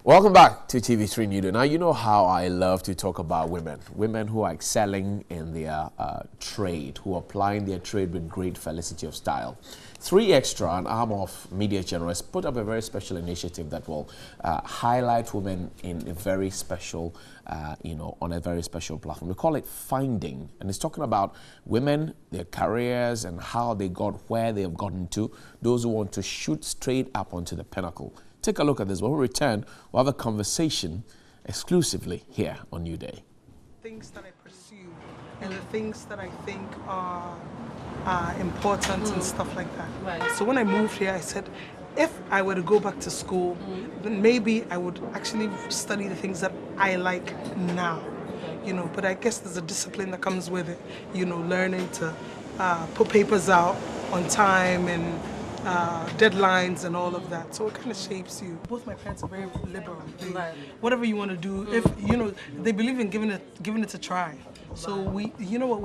Welcome back to TV3 News. Now, you know how I love to talk about women who are excelling in their trade, who are applying their trade with great felicity of style. 3EXTRA, an arm of Media Generous, put up a very special initiative that will highlight women in a very special, on a very special platform. We call it Finding, and it's talking about women, their careers, and how they got where they have gotten to, those who want to shoot straight up onto the pinnacle. Take a look at this. When we return, we'll have a conversation exclusively here on New Day. Things that I pursue and the things that I think are important and stuff like that. Right. So when I moved here, I said, if I were to go back to school, then maybe I would actually study the things that I like now. But I guess there's a discipline that comes with it, learning to put papers out on time and deadlines and all of that, so it kind of shapes you. Both my parents are very liberal. Whatever you want to do, if they believe in giving it a try. So we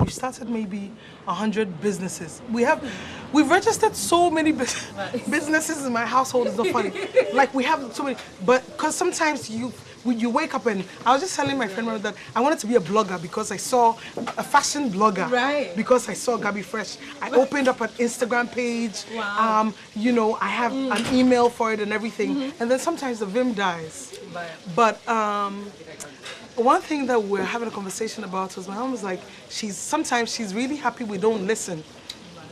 started maybe 100 businesses. We've registered so many businesses in my household. It's not funny. Like we have so many, but because sometimes you wake up and I was just telling my friend that I wanted to be a blogger because I saw a fashion blogger. Right. Because I saw Gabi Fresh. I opened up an Instagram page. Wow. I have an email for it and everything. And then sometimes the vim dies. Right. But one thing that we're having a conversation about was my mom was like, sometimes she's really happy we don't listen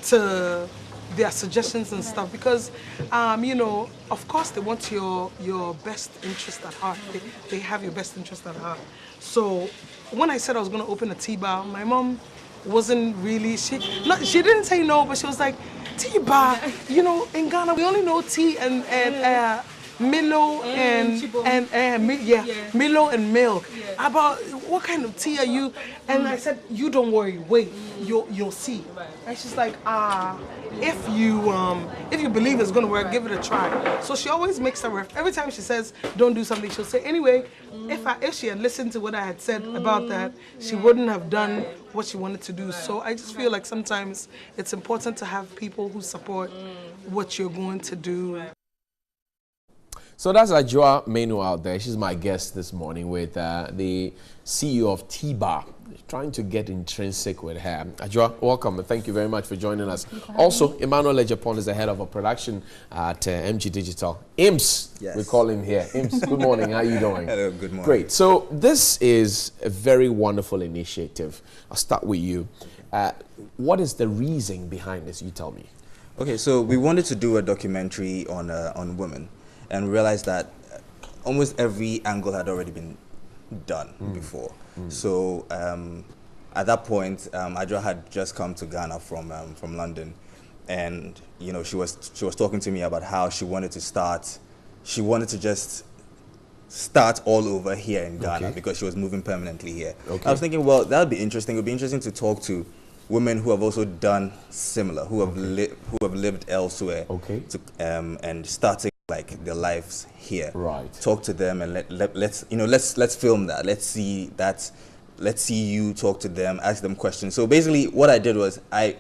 to their suggestions and stuff because, of course they want your best interest at heart. They have your best interest at heart. So when I said I was going to open a tea bar, my mom wasn't really, she didn't say no, but she was like, tea bar, in Ghana we only know tea and Milo Milo and milk. Yeah. About what kind of tea are you? And I said, you don't worry, wait, you'll see. Right. And she's like, if you believe it's gonna work, give it a try. So she always makes a ref. Every time she says don't do something, she'll say anyway. If she had listened to what I had said about that, she wouldn't have done what she wanted to do. So I just feel like sometimes it's important to have people who support what you're going to do. So that's Ajua Menu out there. She's my guest this morning with the CEO of T-Bar. Trying to get intrinsic with her. Ajua, welcome and thank you very much for joining us. Also, Emmanuel Ejapon is the head of a production at MG Digital. IMS, yes. We call him here. IMS, good morning. How are you doing? Hello, good morning. Great. So this is a very wonderful initiative. I'll start with you. What is the reason behind this? You tell me. Okay, so we wanted to do a documentary on women. And we realized that almost every angle had already been done before. So at that point, Adra had just come to Ghana from London, and she was talking to me about how she wanted to just start all over here in Ghana because she was moving permanently here. Okay. I was thinking, well, that would be interesting. It would be interesting to talk to women who have also done similar, who have lived elsewhere, and starting like their lives here. Right. Talk to them and let's film that. Let's see you talk to them, ask them questions. So basically what I did was I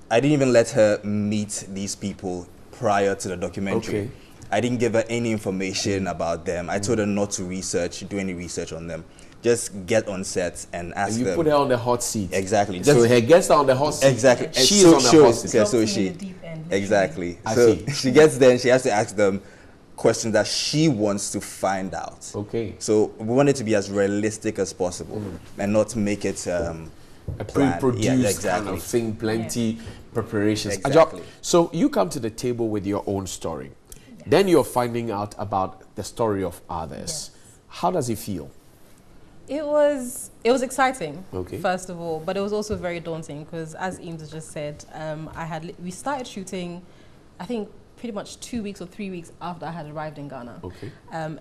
didn't even let her meet these people prior to the documentary. Okay. I didn't give her any information about them. I told her not to do any research on them. Just get on set and ask them. You put her on the hot seat. Exactly. So her guests are on the hot seat. Exactly. She is on the hot seat. Yeah, so she. Exactly. So she gets there and she has to ask them questions that she wants to find out. Okay. So we want it to be as realistic as possible and not make it a pre-produced kind of thing, plenty preparations. Exactly. So you come to the table with your own story. Yes. Then you're finding out about the story of others. Yes. How does it feel? It was exciting, first of all, but it was also very daunting because, as Eames just said, we started shooting, I think, pretty much 2 weeks or 3 weeks after I had arrived in Ghana. Okay.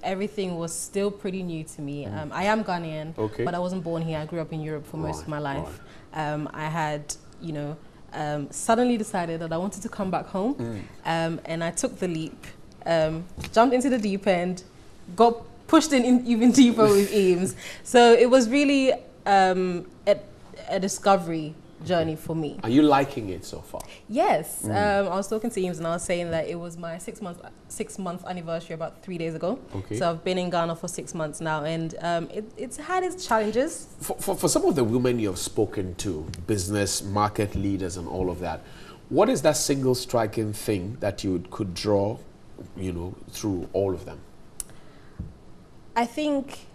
Everything was still pretty new to me. I am Ghanaian, but I wasn't born here. I grew up in Europe for most of my life. I had, suddenly decided that I wanted to come back home, and I took the leap, jumped into the deep end, got pushed in even deeper with Eames. So it was really a discovery journey for me. Are you liking it so far? Yes. I was talking to Eames and I was saying that it was my six-month anniversary about 3 days ago. Okay. So I've been in Ghana for 6 months now, and it's had its challenges. For some of the women you have spoken to, business, market leaders and all of that, what is that single striking thing that you could draw, through all of them? I think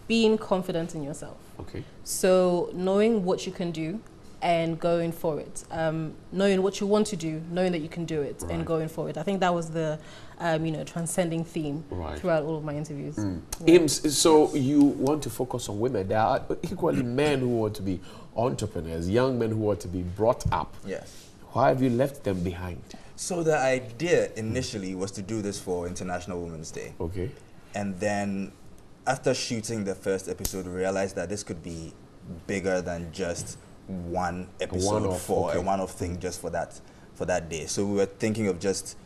being confident in yourself. Okay. So knowing what you can do and going for it, knowing what you want to do, knowing that you can do it, and going for it. I think that was the, transcending theme throughout all of my interviews. Eames, so you want to focus on women. There are equally men who want to be entrepreneurs, young men who want to be brought up. Yes. Why have you left them behind? So the idea initially was to do this for International Women's Day. Okay. And then after shooting the first episode, we realized that this could be bigger than just one episode, a one-off thing just for that day. So we were thinking of just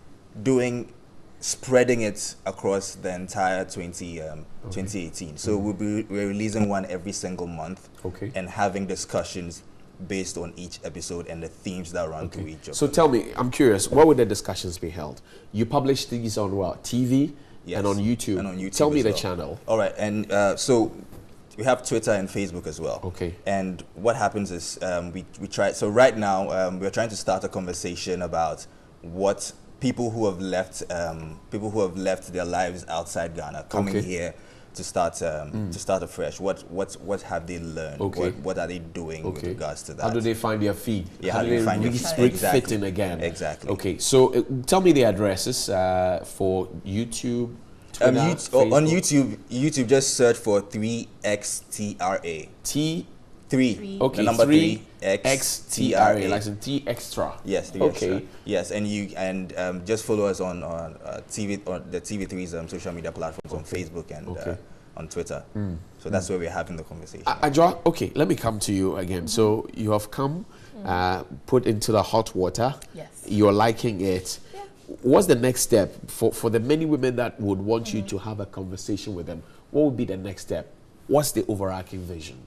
spreading it across the entire 2018. So we're releasing one every single month, and having discussions based on each episode and the themes that run through each of them. So tell me, I'm curious, where would the discussions be held? You publish these on what, TV? Yes. And on YouTube? And on YouTube. Tell me the channel. All right, and so we have Twitter and Facebook as well. Okay. And what happens is we try. So right now we're trying to start a conversation about what people who have left their lives outside Ghana coming here to start afresh. What have they learned? Okay. What are they doing with regards to that? How do they find their feed? Yeah, how do they find their feed? Fit in again? Exactly. Okay, so tell me the addresses for YouTube. Twitter, on YouTube, just search for 3EXTRA. T3. Okay. The number 3EXTRA. Like 3EXTRA. Yes. 3EXTRA. Okay. Yes, and just follow us on the TV3's social media platforms on Facebook and on Twitter. So that's where we're having the conversation. Ajwa, okay, let me come to you again. So you have come, put into the hot water. Yes. You're liking it. What's the next step for the many women that would want you to have a conversation with them? What would be the next step? What's the overarching vision?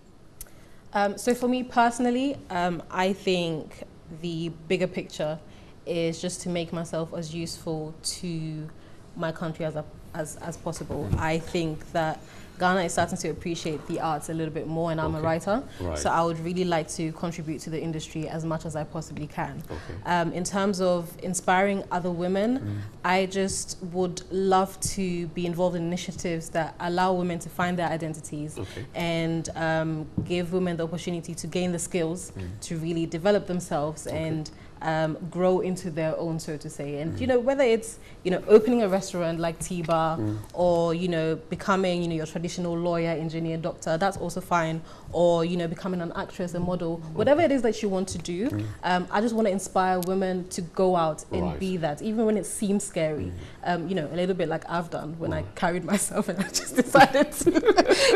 So for me personally, I think the bigger picture is just to make myself as useful to my country as possible. I think that Ghana is starting to appreciate the arts a little bit more, and I'm a writer, so I would really like to contribute to the industry as much as I possibly can. In terms of inspiring other women, I just would love to be involved in initiatives that allow women to find their identities and give women the opportunity to gain the skills to really develop themselves and grow into their own, so to say. And whether it's opening a restaurant like T-Bar, or becoming your traditional lawyer, engineer, doctor, that's also fine, or becoming an actress, a model, whatever it is that you want to do. I just want to inspire women to go out and be that, even when it seems scary. A little bit like I've done when I carried myself and I just decided to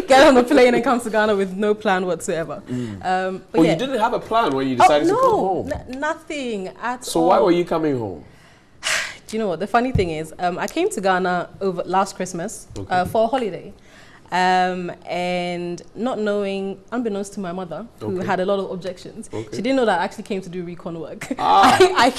get on a plane and come to Ghana with no plan whatsoever. You didn't have a plan when you decided to come home? Nothing at all. So why were you coming home? Do you know what the funny thing is? I came to Ghana over last Christmas for a holiday, and not knowing, unbeknownst to my mother, who had a lot of objections, she didn't know that I actually came to do recon work. I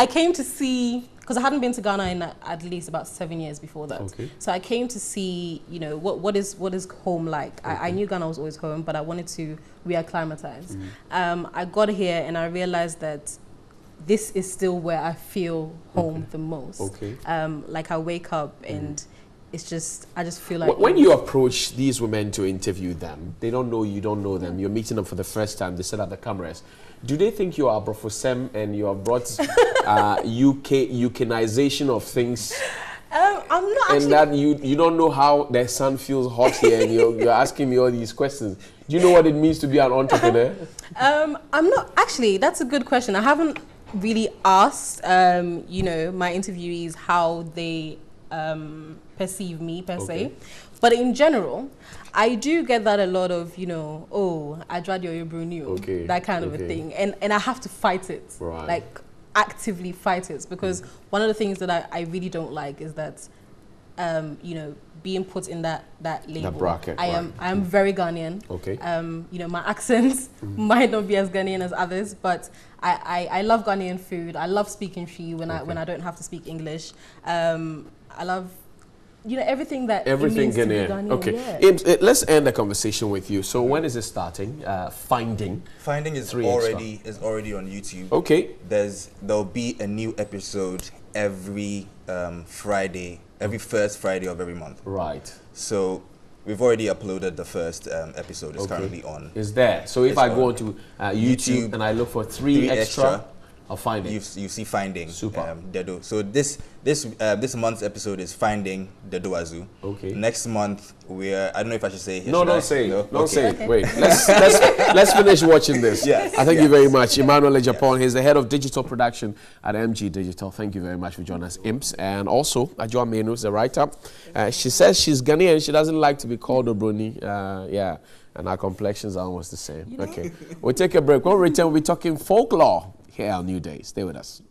came to see, because I hadn't been to Ghana in at least about 7 years before that. So I came to see, what is home like. I knew Ghana was always home, but I wanted to reacclimatize. I got here and I realized that this is still where I feel home the most. Like I wake up and it's just, I just feel like... When you approach these women to interview them, they don't know you, don't know them, you're meeting them for the first time, they set up the cameras. Do they think you are Brofosem and you have brought UKization of things? I'm not actually... And that you don't know how the sun feels hot here and you're asking me all these questions. Do you know what it means to be an entrepreneur? I'm not... Actually, that's a good question. I haven't really asked, my interviewees how they perceive me per se, but in general, I do get that a lot of, I dread your Brunio, that kind of a thing, and I have to fight it, like actively fight it, because one of the things that I really don't like is that you know, being put in that label. That bracket. I am very Ghanaian. Okay. You know, my accents might not be as Ghanaian as others, but I love Ghanaian food. I love speaking Twi when I don't have to speak English. I love, you know, everything that everything it means to be Ghanaian. Okay. Yeah. Let's end the conversation with you. So when is it starting? Finding is 3EXTRA. already on YouTube. Okay. There'll be a new episode every Friday, every first Friday of every month. Right. So we've already uploaded the first episode. It's currently on. Is there? So if I go onto YouTube and I look for 3EXTRA, I'll find it. You see Finding. Super. Dedo. So this month's episode is Finding Dedoazu. Okay. Next month I don't know if I should say. Don't say. No? Don't say. Okay. Wait. Let's finish watching this. Yes. Thank you very much, Emmanuel Ejapon. He's the head of digital production at MG Digital. Thank you very much for joining us, Imps. And also, Ajua Menu is the writer. She says she's Ghanaian. She doesn't like to be called Obroni. Yeah. And our complexions are almost the same. Okay. We'll take a break. When we return, we'll be talking folklore here on New Day. Stay with us.